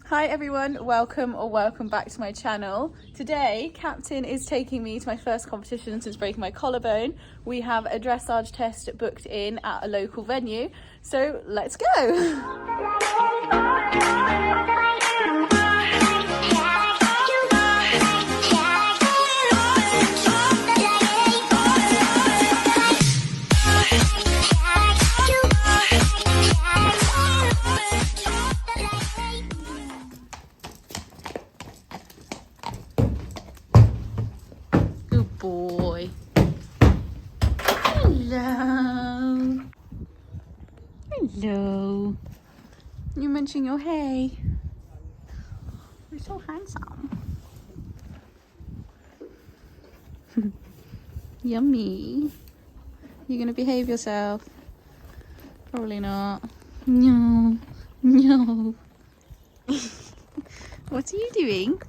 Hi everyone, welcome back to my channel. Today, Captain is taking me to my first competition since breaking my collarbone. We have a dressage test booked in at a local venue, so let's go! Good boy. Hello. Hello. You're munching your hay. You're so handsome. Yummy. You gonna behave yourself? Probably not. No. No. What are you doing?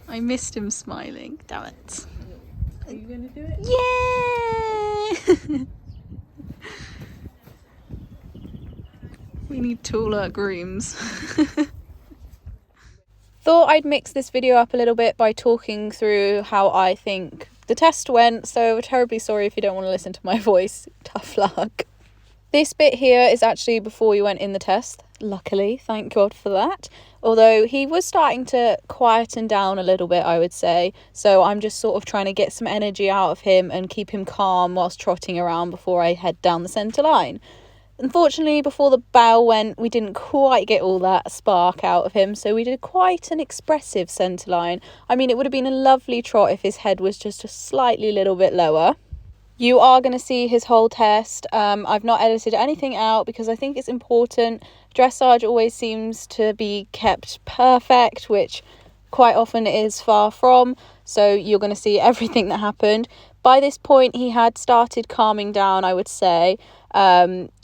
I missed him smiling. Damn it. Are you going to do it? Yeah! We need taller grooms. Thought I'd mix this video up a little bit by talking through how I think the test went, so terribly sorry if you don't want to listen to my voice. Tough luck. This bit here is actually before we went in the test, luckily, thank God for that. Although he was starting to quieten down a little bit, I would say. So I'm just sort of trying to get some energy out of him and keep him calm whilst trotting around before I head down the centre line. Unfortunately, before the bell went, we didn't quite get all that spark out of him, so we did quite an expressive centre line. I mean, it would have been a lovely trot if his head was just a slightly little bit lower. You are going to see his whole test. I've not edited anything out because I think it's important. Dressage always seems to be kept perfect, which quite often it is far from. So you're going to see everything that happened. By this point, he had started calming down, I would say.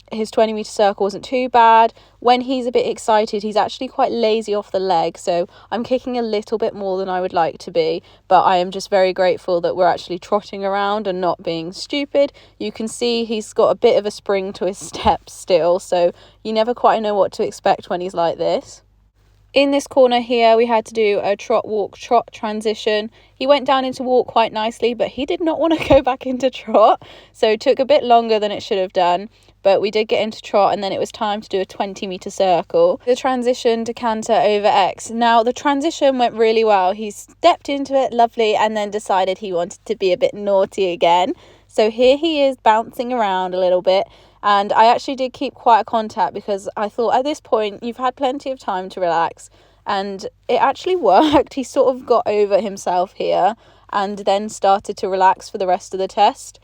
His 20-metre circle wasn't too bad. When he's a bit excited, he's actually quite lazy off the leg, so I'm kicking a little bit more than I would like to be, but I am just very grateful that we're actually trotting around and not being stupid. You can see he's got a bit of a spring to his step still, so you never quite know what to expect when he's like this. In this corner here, we had to do a trot-walk-trot transition. He went down into walk quite nicely, but he did not want to go back into trot, so it took a bit longer than it should have done. But we did get into trot, and then it was time to do a 20-metre circle. The transition to canter over X. Now, the transition went really well. He stepped into it, lovely, and then decided he wanted to be a bit naughty again. So here he is bouncing around a little bit. And I actually did keep quite a contact because I thought at this point you've had plenty of time to relax, and it actually worked. He sort of got over himself here and then started to relax for the rest of the test.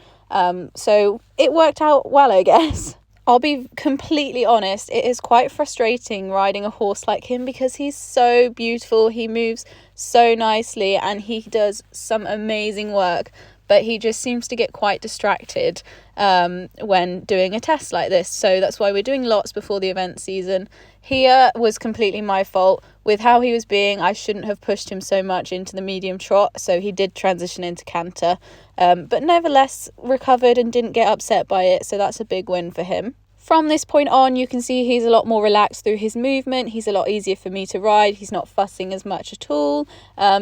So it worked out well, I guess. I'll be completely honest, it is quite frustrating riding a horse like him because he's so beautiful, he moves so nicely and he does some amazing work. But he just seems to get quite distracted when doing a test like this. So that's why we're doing lots before the event season. Here was completely my fault. With how he was being, I shouldn't have pushed him so much into the medium trot. So he did transition into canter, but nevertheless recovered and didn't get upset by it. So that's a big win for him. From this point on, you can see he's a lot more relaxed through his movement. He's a lot easier for me to ride. He's not fussing as much at all.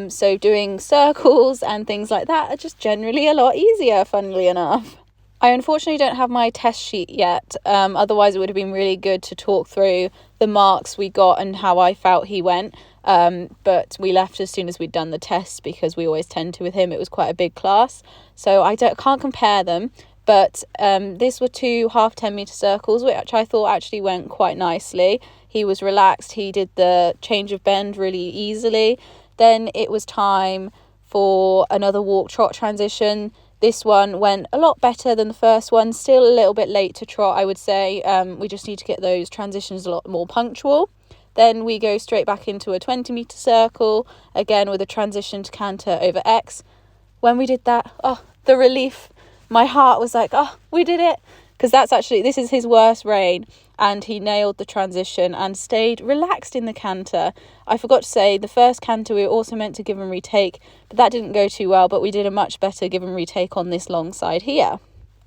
So doing circles and things like that are just generally a lot easier, funnily enough. I unfortunately don't have my test sheet yet. Otherwise, it would have been really good to talk through the marks we got and how I felt he went. But we left as soon as we'd done the test because we always tend to with him. It was quite a big class. So I can't compare them. But these were two half 10-metre circles, which I thought actually went quite nicely. He was relaxed. He did the change of bend really easily. Then it was time for another walk-trot transition. This one went a lot better than the first one. Still a little bit late to trot, I would say. We just need to get those transitions a lot more punctual. Then we go straight back into a 20-metre circle, again with a transition to canter over X. When we did that, the relief. My heart was like, we did it. Because this is his worst rein. And he nailed the transition and stayed relaxed in the canter. I forgot to say, the first canter we were also meant to give and retake. But that didn't go too well. But we did a much better give and retake on this long side here.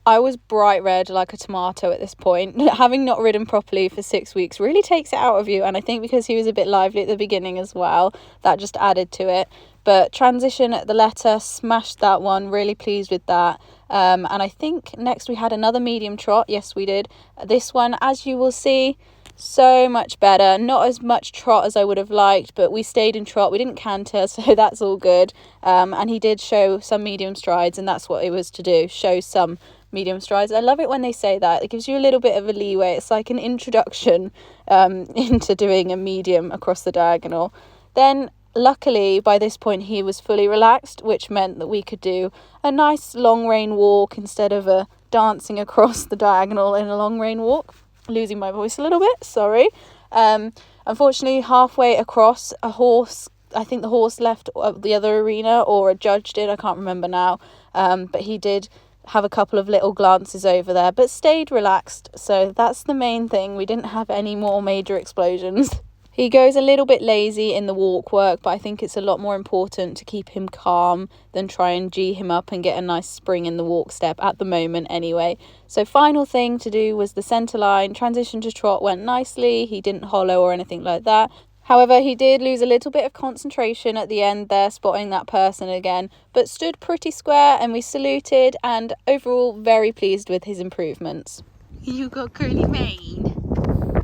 I was bright red like a tomato at this point. Having not ridden properly for 6 weeks really takes it out of you, and I think because he was a bit lively at the beginning as well, that just added to it. But transition at the letter, smashed that one, really pleased with that. And I think next we had another medium trot. Yes, we did. This one, as you will see, so much better. Not as much trot as I would have liked, but we stayed in trot. We didn't canter, so that's all good. And he did show some medium strides, and that's what it was to do, show some medium strides. I love it when they say that. It gives you a little bit of a leeway. It's like an introduction into doing a medium across the diagonal. Then luckily by this point he was fully relaxed, which meant that we could do a nice long rein walk instead of a dancing across the diagonal in a long rein walk. Losing my voice a little bit, sorry. Unfortunately, halfway across, I think the horse left the other arena, or a judge did, I can't remember now, but he did have a couple of little glances over there, but stayed relaxed, so that's the main thing. We didn't have any more major explosions. He goes a little bit lazy in the walk work, but I think it's a lot more important to keep him calm than try and G him up and get a nice spring in the walk step at the moment anyway. So final thing to do was the centre line. Transition to trot went nicely. He didn't hollow or anything like that. However, he did lose a little bit of concentration at the end there, spotting that person again, but stood pretty square and we saluted, and overall very pleased with his improvements. You got curly mane.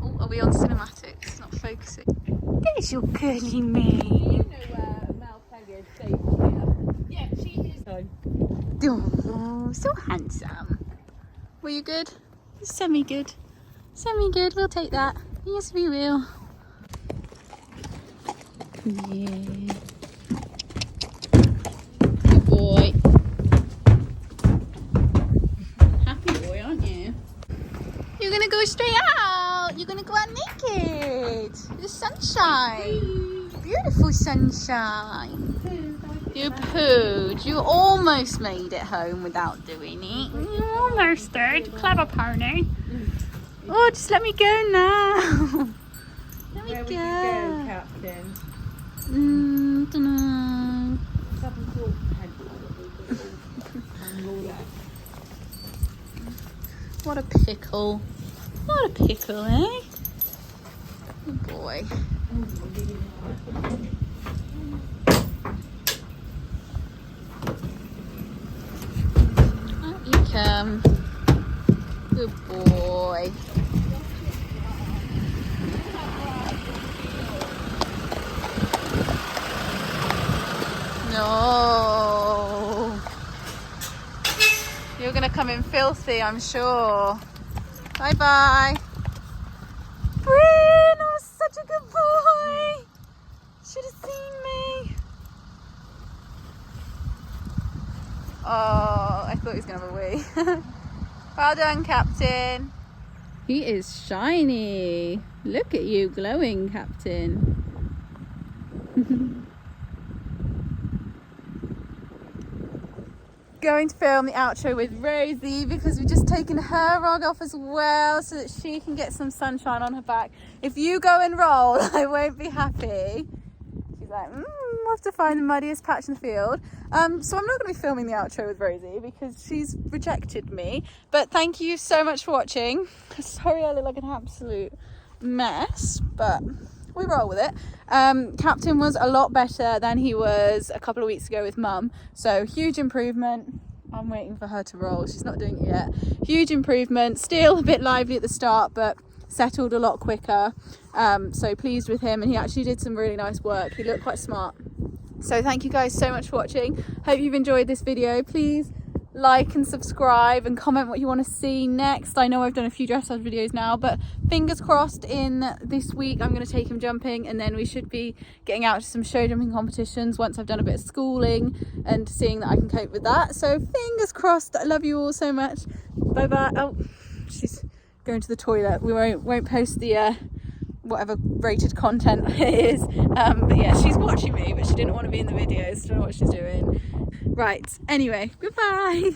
Oh, are we on cinematics? Not focusing. There's your curly mane. You know where Mel Peggy stayed here? Yeah, she is. Oh, so handsome. Were you good? Semi-good. Semi-good, we'll take that. Yes, we will. Yeah. Good boy. Happy boy, aren't you? You're gonna go straight out. You're gonna go out naked. The sunshine. Beautiful sunshine. You pooed. You almost made it home without doing it. You almost did. Clever pony. Oh, just let me go now. Let me Where go. would you go, Captain? Dunno. What a pickle. What a pickle, eh? Good boy. Out you come. Good boy. No. You're going to come in filthy, I'm sure. Bye-bye. Bryn, oh, such a good boy. Should have seen me. Oh, I thought he was going to have a wee. Well done, Captain. He is shiny. Look at you glowing, Captain. Going to film the outro with Rosie because we've just taken her rug off as well so that she can get some sunshine on her back. If you go and roll, I won't be happy. She's like, we'll have to find the muddiest patch in the field. So I'm not going to be filming the outro with Rosie because she's rejected me. But thank you so much for watching. Sorry I look like an absolute mess, but we roll with it. Captain was a lot better than he was a couple of weeks ago with Mum, so huge improvement. I'm waiting for her to roll, she's not doing it yet. Huge improvement, still a bit lively at the start but settled a lot quicker, so pleased with him, and he actually did some really nice work. He looked quite smart. So thank you guys so much for watching. Hope you've enjoyed this video. Please like and subscribe and comment what you want to see next. I know I've done a few dressage videos now, but fingers crossed in this week I'm going to take him jumping, and then we should be getting out to some show jumping competitions once I've done a bit of schooling and seeing that I can cope with that. So fingers crossed. I love you all so much. Bye bye. Oh, she's going to the toilet. We won't post the whatever rated content it is, but yeah, she's watching me but she didn't want to be in the video, so I don't know what she's doing. Right, anyway, goodbye.